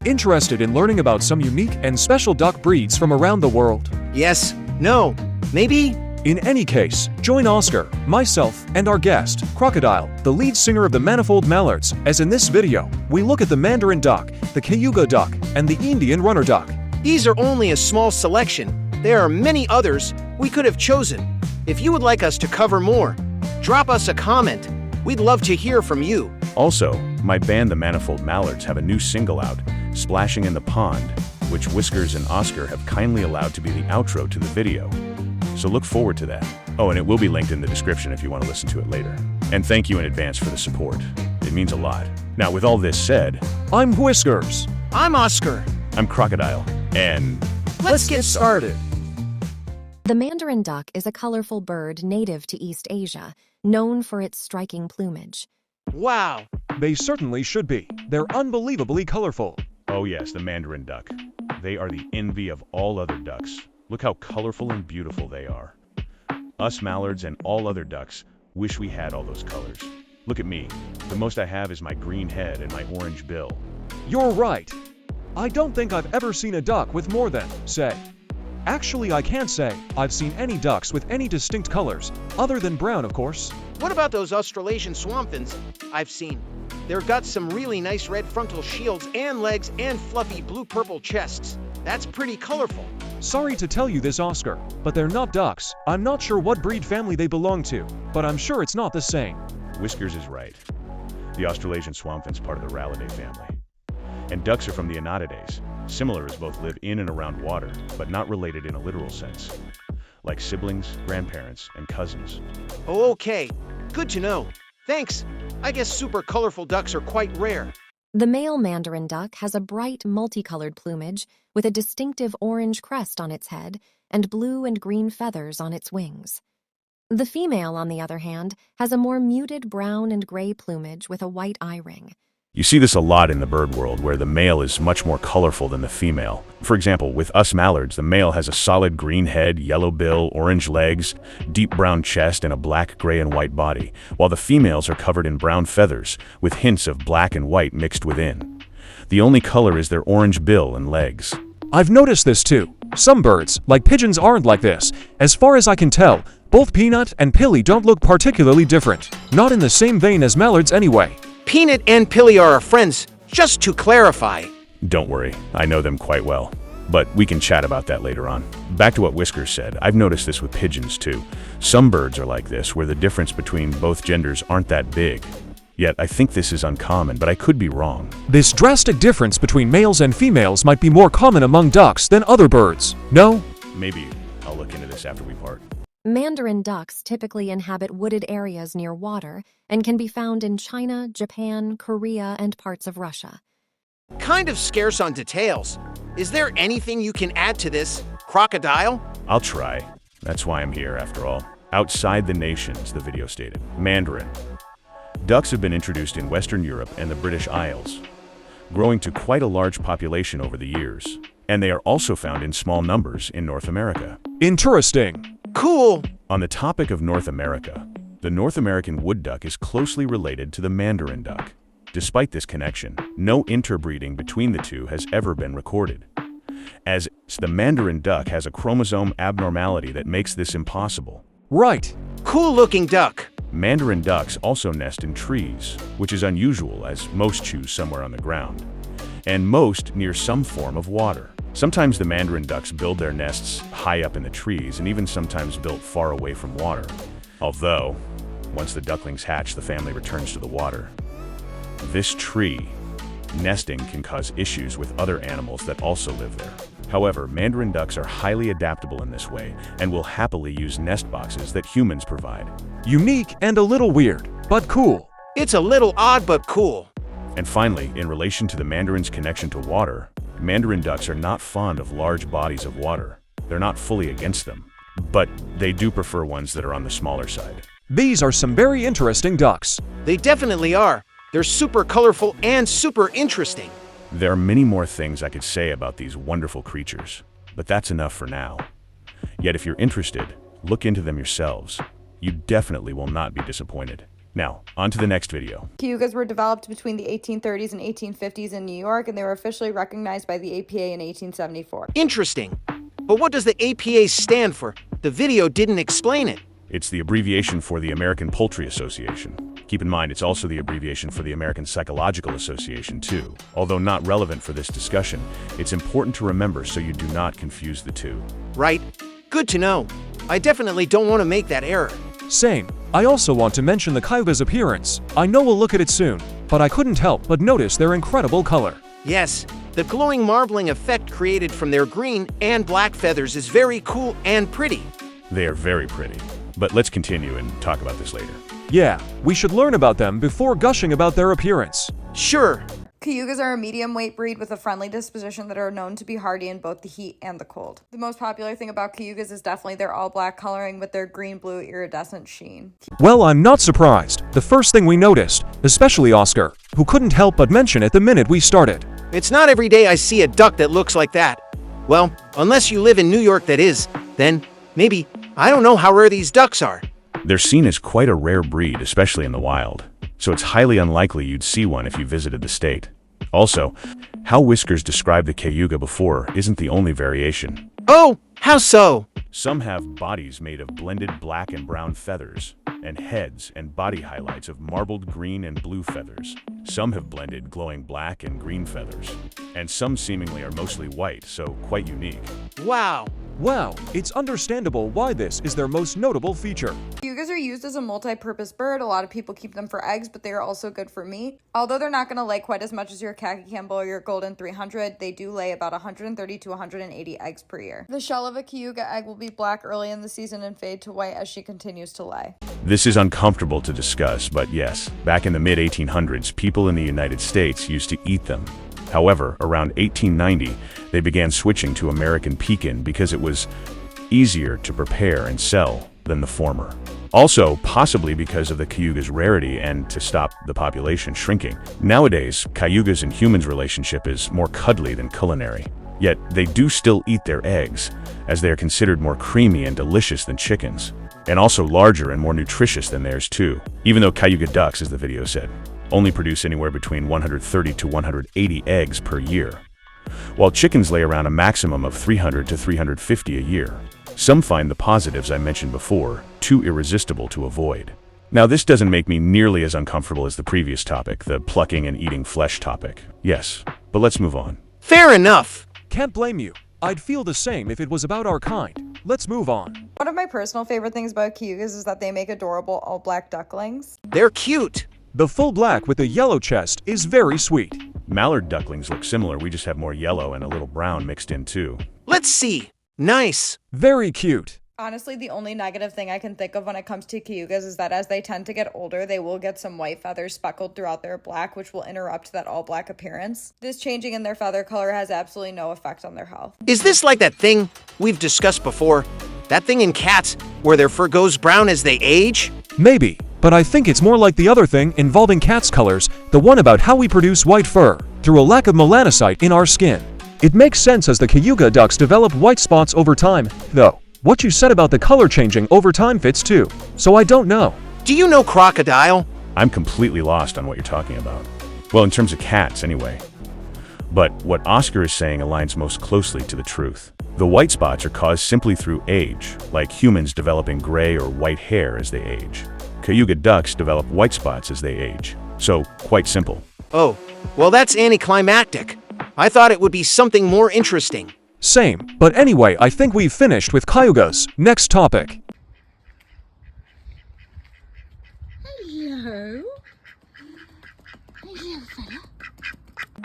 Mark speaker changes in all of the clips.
Speaker 1: Interested in learning about some unique and special duck breeds from around the world?
Speaker 2: Yes, no, maybe?
Speaker 1: In any case, join Oscar, myself, and our guest, Crocodile, the lead singer of the Manifold Mallards, as in this video, we look at the Mandarin Duck, the Cayuga Duck, and the Indian Runner Duck.
Speaker 2: These are only a small selection. There are many others we could have chosen. If you would like us to cover more, drop us a comment. We'd love to hear from you.
Speaker 3: Also, my band the Manifold Mallards have a new single out, Splashing in the Pond, which Whiskers and Oscar have kindly allowed to be the outro to the video. So look forward to that. Oh, and it will be linked in the description if you want to listen to it later. And thank you in advance for the support. It means a lot. Now, with all this said,
Speaker 1: I'm Whiskers.
Speaker 2: I'm Oscar.
Speaker 3: I'm Crocodile, and
Speaker 2: Let's get started.
Speaker 4: The Mandarin duck is a colorful bird native to East Asia, known for its striking plumage.
Speaker 2: Wow.
Speaker 1: They certainly should be. They're unbelievably colorful.
Speaker 3: oh yes, the Mandarin Duck. They are the envy of all other ducks. Look how colorful and beautiful they are. Us mallards and all other ducks wish we had all those colors. Look at me. The most I have is my green head and my orange bill.
Speaker 1: You're right. I don't think I've ever seen a duck with more than, say. Actually, I can't say I've seen any ducks with any distinct colors, other than brown, of course.
Speaker 2: What about those Australasian swamp fins I've seen? They've got some really nice red frontal shields and legs and fluffy blue-purple chests. That's pretty colorful.
Speaker 1: Sorry to tell you this, Oscar, but they're not ducks. I'm not sure what breed family they belong to, but I'm sure it's not the same.
Speaker 3: Whiskers is right. The Australasian swampfin's part of the Rallidae family. And ducks are from the Anatidae, similar as both live in and around water, but not related in a literal sense. Like siblings, grandparents, and cousins.
Speaker 2: Oh, okay. Good to know. Thanks. I guess super colorful ducks are quite rare.
Speaker 4: The male Mandarin duck has a bright, multicolored plumage with a distinctive orange crest on its head and blue and green feathers on its wings. The female, on the other hand, has a more muted brown and gray plumage with a white eye ring.
Speaker 3: You see this a lot in the bird world, where the male is much more colorful than the female. For example, with us mallards, the male has a solid green head, yellow bill, orange legs, deep brown chest, and a black, gray, and white body, while the females are covered in brown feathers, with hints of black and white mixed within. The only color is their orange bill and legs.
Speaker 1: I've noticed this too. Some birds, like pigeons, aren't like this. As far as I can tell, both Peanut and Pilly don't look particularly different. Not in the same vein as mallards anyway.
Speaker 2: Peanut and Pilly are our friends, just to clarify.
Speaker 3: Don't worry, I know them quite well. But we can chat about that later on. Back to what Whiskers said, I've noticed this with pigeons too. Some birds are like this, where the difference between both genders aren't that big. Yet I think this is uncommon, but I could be wrong.
Speaker 1: This drastic difference between males and females might be more common among ducks than other birds. No?
Speaker 3: Maybe I'll look into this after we part.
Speaker 4: Mandarin ducks typically inhabit wooded areas near water and can be found in China, Japan, Korea, and parts of Russia.
Speaker 2: Kind of scarce on details. Is there anything you can add to this, Crocodile?
Speaker 3: I'll try. That's why I'm here, after all. Outside the nations, the video stated. Mandarin. Ducks have been introduced in Western Europe and the British Isles, growing to quite a large population over the years. And they are also found in small numbers in North America.
Speaker 1: Interesting.
Speaker 2: Cool.
Speaker 3: On the topic of North America, the North American wood duck is closely related to the Mandarin duck. Despite this connection, no interbreeding between the two has ever been recorded, as the Mandarin duck has a chromosome abnormality that makes this impossible.
Speaker 1: Right.
Speaker 2: Cool-looking duck.
Speaker 3: Mandarin ducks also nest in trees, which is unusual as most choose somewhere on the ground, and most near some form of water. Sometimes the Mandarin ducks build their nests high up in the trees and even sometimes built far away from water. Although, once the ducklings hatch, the family returns to the water. This tree nesting can cause issues with other animals that also live there. However, Mandarin ducks are highly adaptable in this way and will happily use nest boxes that humans provide.
Speaker 1: Unique and a little weird, but cool.
Speaker 2: It's a little odd but cool.
Speaker 3: And finally, in relation to the mandarin's connection to water, Mandarin ducks are not fond of large bodies of water. They're not fully against them, but they do prefer ones that are on the smaller side.
Speaker 1: These are some very interesting ducks.
Speaker 2: They definitely are. They're super colorful and super interesting.
Speaker 3: There are many more things I could say about these wonderful creatures, but that's enough for now. Yet if you're interested, look into them yourselves. You definitely will not be disappointed. Now, on to the next video.
Speaker 5: Cayugas were developed between the 1830s and 1850s in New York, and they were officially recognized by the APA in 1874.
Speaker 2: Interesting. But what does the APA stand for? The video didn't explain it.
Speaker 3: It's the abbreviation for the American Poultry Association. Keep in mind, it's also the abbreviation for the American Psychological Association, too. Although not relevant for this discussion, it's important to remember so you do not confuse the two.
Speaker 2: Right. Good to know. I definitely don't want to make that error.
Speaker 1: Same. I also want to mention the Cayuga's appearance. I know we'll look at it soon, but I couldn't help but notice their incredible color.
Speaker 2: Yes, the glowing marbling effect created from their green and black feathers is very cool and pretty.
Speaker 3: They are very pretty. But let's continue and talk about this later.
Speaker 1: Yeah, we should learn about them before gushing about their appearance.
Speaker 2: Sure.
Speaker 5: Cayugas are a medium weight breed with a friendly disposition that are known to be hardy in both the heat and the cold. The most popular thing about Cayugas is definitely their all black coloring with their green-blue iridescent sheen.
Speaker 1: Well, I'm not surprised. The first thing we noticed, especially Oscar, who couldn't help but mention it the minute we started.
Speaker 2: It's not every day I see a duck that looks like that. Well, unless you live in New York, that is. Then, maybe, I don't know how rare these ducks are.
Speaker 3: They're seen as quite a rare breed, especially in the wild. So it's highly unlikely you'd see one if you visited the state. Also, how Whiskers described the Cayuga before isn't the only variation.
Speaker 2: Oh, how so?
Speaker 3: Some have bodies made of blended black and brown feathers, and heads and body highlights of marbled green and blue feathers. Some have blended glowing black and green feathers, and some seemingly are mostly white, so quite unique.
Speaker 2: Wow.
Speaker 1: Wow, it's understandable why this is their most notable feature.
Speaker 5: Cayugas are used as a multi-purpose bird. A lot of people keep them for eggs, but they are also good for meat. Although they're not going to lay quite as much as your khaki Campbell or your golden 300, they do lay about 130 to 180 eggs per year. The shell of a Cayuga egg will be black early in the season and fade to white as she continues to lay.
Speaker 3: This is uncomfortable to discuss, but yes, back in the mid-1800s, people in the United States used to eat them. However, around 1890, they began switching to American pekin because it was easier to prepare and sell than the former. Also, possibly because of the Cayuga's rarity and to stop the population shrinking. Nowadays, Cayuga's and humans' relationship is more cuddly than culinary. Yet, they do still eat their eggs, as they are considered more creamy and delicious than chickens, and also larger and more nutritious than theirs too, even though Cayuga ducks, as the video said, only produce anywhere between 130 to 180 eggs per year, while chickens lay around a maximum of 300 to 350 a year. Some find the positives I mentioned before too irresistible to avoid. Now, this doesn't make me nearly as uncomfortable as the previous topic, the plucking and eating flesh topic. Yes, but let's move on.
Speaker 2: Fair enough.
Speaker 1: Can't blame you. I'd feel the same if it was about our kind. Let's move on.
Speaker 5: One of my personal favorite things about Cayugas is that they make adorable all-black ducklings.
Speaker 2: They're cute.
Speaker 1: The full black with the yellow chest is very sweet.
Speaker 3: Mallard ducklings look similar, we just have more yellow and a little brown mixed in too.
Speaker 2: Let's see. Nice.
Speaker 1: Very cute.
Speaker 5: Honestly, the only negative thing I can think of when it comes to Cayugas is that as they tend to get older, they will get some white feathers speckled throughout their black, which will interrupt that all-black appearance. This changing in their feather color has absolutely no effect on their health.
Speaker 2: Is this like that thing we've discussed before? That thing in cats where their fur goes brown as they age?
Speaker 1: Maybe, but I think it's more like the other thing involving cats' colors, the one about how we produce white fur, through a lack of melanocyte in our skin. It makes sense as the Cayuga ducks develop white spots over time, though. What you said about the color changing over time fits too, so I don't know.
Speaker 2: Do you know Crocodile?
Speaker 3: I'm completely lost on what you're talking about. Well, in terms of cats, anyway. But what Oscar is saying aligns most closely to the truth. The white spots are caused simply through age, like humans developing gray or white hair as they age. Cayuga ducks develop white spots as they age. So, quite simple.
Speaker 2: Oh, well, that's anticlimactic. I thought it would be something more interesting.
Speaker 1: Same, but anyway, I think we've finished with Cayugas. Next topic.
Speaker 6: Hello? Hello,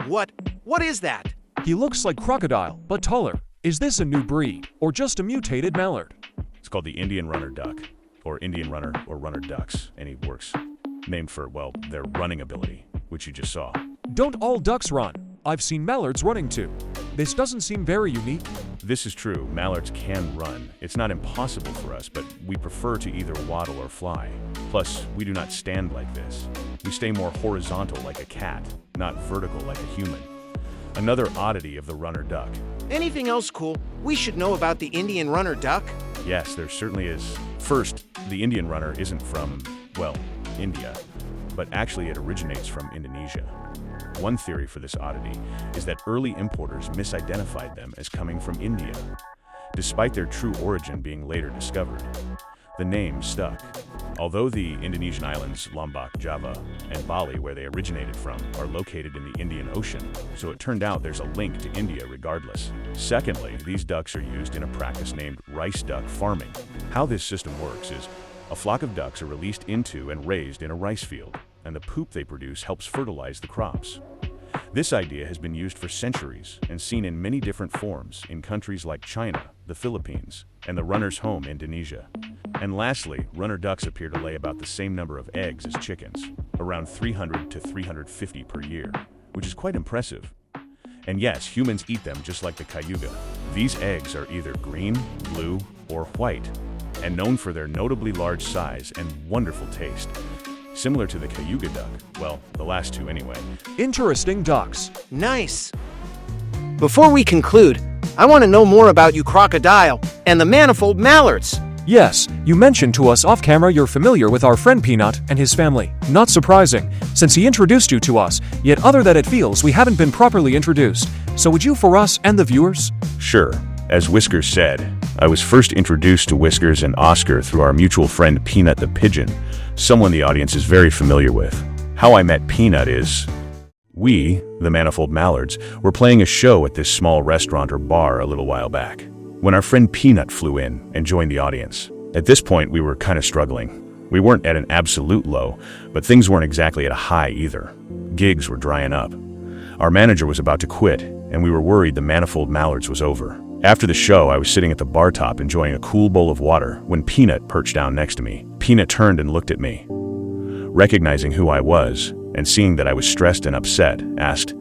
Speaker 6: fella.
Speaker 2: What is that?
Speaker 1: He looks like Crocodile, but taller. Is this a new breed, or just a mutated mallard?
Speaker 3: It's called the Indian runner duck, or Indian runner or runner ducks, and he works named for, well, their running ability, which you just saw.
Speaker 1: Don't all ducks run? I've seen mallards running too. This doesn't seem very unique.
Speaker 3: This is true, mallards can run. It's not impossible for us, but we prefer to either waddle or fly. Plus, we do not stand like this. We stay more horizontal like a cat, not vertical like a human. Another oddity of the runner duck.
Speaker 2: Anything else cool we should know about the Indian runner duck?
Speaker 3: Yes, there certainly is. First, the Indian runner isn't from, well, India, but actually it originates from Indonesia. One theory for this oddity is that early importers misidentified them as coming from India, despite their true origin being later discovered. The name stuck. Although the Indonesian islands Lombok, Java, and Bali, where they originated from, are located in the Indian Ocean, so it turned out there's a link to India regardless. Secondly, these ducks are used in a practice named rice duck farming. How this system works is a flock of ducks are released into and raised in a rice field, and the poop they produce helps fertilize the crops. This idea has been used for centuries and seen in many different forms in countries like China, the Philippines, and the runner's home, Indonesia. And lastly, runner ducks appear to lay about the same number of eggs as chickens, around 300 to 350 per year, which is quite impressive. And yes, humans eat them just like the cayuga. These eggs are either green, blue, or white, and known for their notably large size and wonderful taste. Similar to the Cayuga duck, well, the last two anyway.
Speaker 1: Interesting ducks.
Speaker 2: Nice. Before we conclude, I want to know more about you, Crocodile, and the Manifold Mallards.
Speaker 1: Yes, you mentioned to us off-camera you're familiar with our friend Peanut and his family. Not surprising, since he introduced you to us, yet other than it feels we haven't been properly introduced. So would you for us and the viewers?
Speaker 3: Sure. As Whiskers said, I was first introduced to Whiskers and Oscar through our mutual friend Peanut the Pigeon, someone the audience is very familiar with. How I met Peanut is, we, the Manifold Mallards, were playing a show at this small restaurant or bar a little while back, when our friend Peanut flew in and joined the audience. At this point, we were kind of struggling. We weren't at an absolute low, but things weren't exactly at a high either. Gigs were drying up. Our manager was about to quit, and we were worried the Manifold Mallards was over. After the show, I was sitting at the bar top enjoying a cool bowl of water when Peanut perched down next to me. Peanut turned and looked at me. Recognizing who I was, and seeing that I was stressed and upset, asked,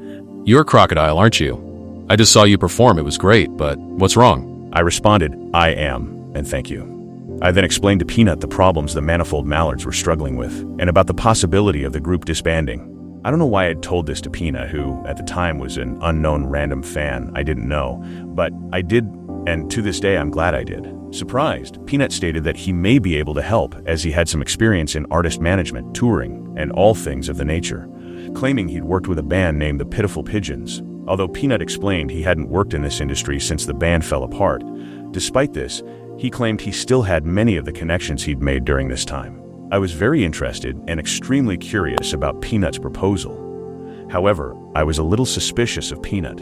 Speaker 7: "You're Crocodile, aren't you? I just saw you perform, it was great, but what's wrong?"
Speaker 3: I responded, "I am, and thank you." I then explained to Peanut the problems the Manifold Mallards were struggling with, and about the possibility of the group disbanding. I don't know why I'd told this to Peanut, who, at the time, was an unknown random fan I didn't know, but I did, and to this day I'm glad I did. Surprised, Peanut stated that he may be able to help, as he had some experience in artist management, touring, and all things of the nature, claiming he'd worked with a band named the Pitiful Pigeons. Although Peanut explained he hadn't worked in this industry since the band fell apart, despite this, he claimed he still had many of the connections he'd made during this time. I was very interested and extremely curious about Peanut's proposal. However, I was a little suspicious of Peanut,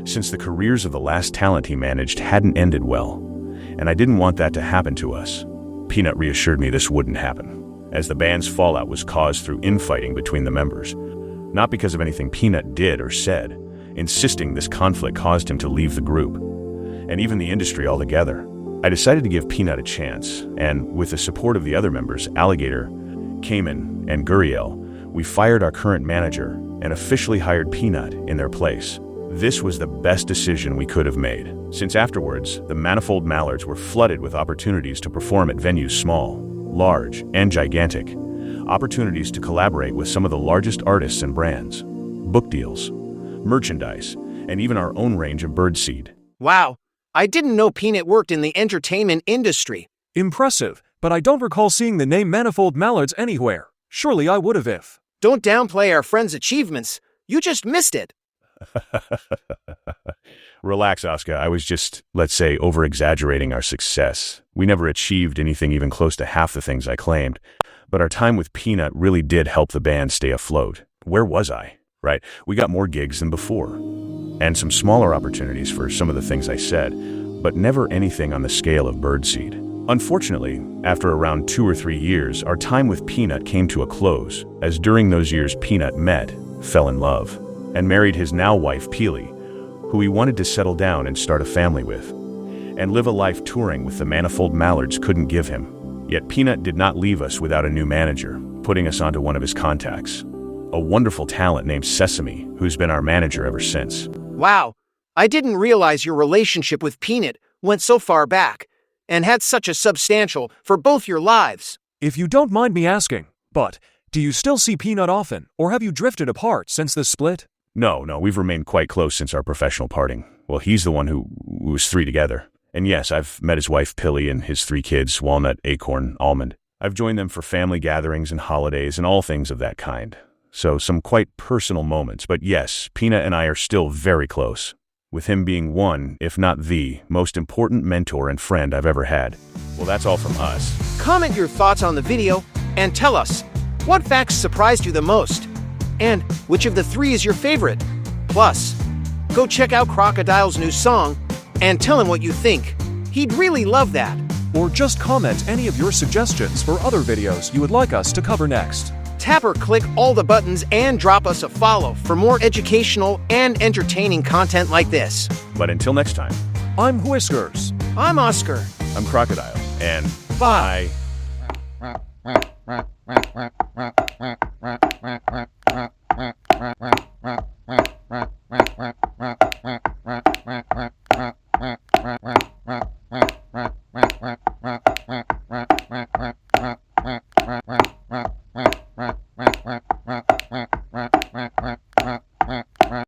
Speaker 3: since the careers of the last talent he managed hadn't ended well, and I didn't want that to happen to us. Peanut reassured me this wouldn't happen, as the band's fallout was caused through infighting between the members, not because of anything Peanut did or said, insisting this conflict caused him to leave the group, and even the industry altogether. I decided to give Peanut a chance, and with the support of the other members, Alligator, Cayman, and Guriel, we fired our current manager and officially hired Peanut in their place. This was the best decision we could have made, since afterwards, the Manifold Mallards were flooded with opportunities to perform at venues small, large, and gigantic, opportunities to collaborate with some of the largest artists and brands, book deals, merchandise, and even our own range of birdseed.
Speaker 2: Wow, I didn't know Peanut worked in the entertainment industry.
Speaker 1: Impressive, but I don't recall seeing the name Manifold Mallards anywhere. Surely I would have if.
Speaker 2: Don't downplay our friend's achievements. You just missed it.
Speaker 3: Relax, Oscar. I was just, let's say, over-exaggerating our success. We never achieved anything even close to half the things I claimed, but our time with Peanut really did help the band stay afloat. Where was I? Right, we got more gigs than before, and some smaller opportunities for some of the things I said, but never anything on the scale of birdseed. Unfortunately, after around 2 or 3 years, our time with Peanut came to a close, as during those years Peanut met, fell in love, and married his now wife Peely, who he wanted to settle down and start a family with, and live a life touring with the Manifold Mallards couldn't give him. Yet Peanut did not leave us without a new manager, putting us onto one of his contacts, a wonderful talent named Sesame, who's been our manager ever since.
Speaker 2: Wow, I didn't realize your relationship with Peanut went so far back, and had such a substantial for both your lives.
Speaker 1: If you don't mind me asking, but do you still see Peanut often, or have you drifted apart since the split?
Speaker 3: No, we've remained quite close since our professional parting. Well, he's the one who was 3 together. And yes, I've met his wife Pilly and his 3 kids, Walnut, Acorn, Almond. I've joined them for family gatherings and holidays and all things of that kind. So some quite personal moments, but yes, Peanut and I are still very close, with him being one, if not the, most important mentor and friend I've ever had. Well, that's all from us.
Speaker 2: Comment your thoughts on the video and tell us, what facts surprised you the most? And which of the three is your favorite? Plus, go check out Crocodile's new song and tell him what you think. He'd really love that.
Speaker 1: Or just comment any of your suggestions for other videos you would like us to cover next.
Speaker 2: Tap or click all the buttons and drop us a follow for more educational and entertaining content like this.
Speaker 3: But until next time,
Speaker 1: I'm Whiskers.
Speaker 2: I'm Oscar.
Speaker 3: I'm Crocodile, and
Speaker 2: Bye.
Speaker 3: bye.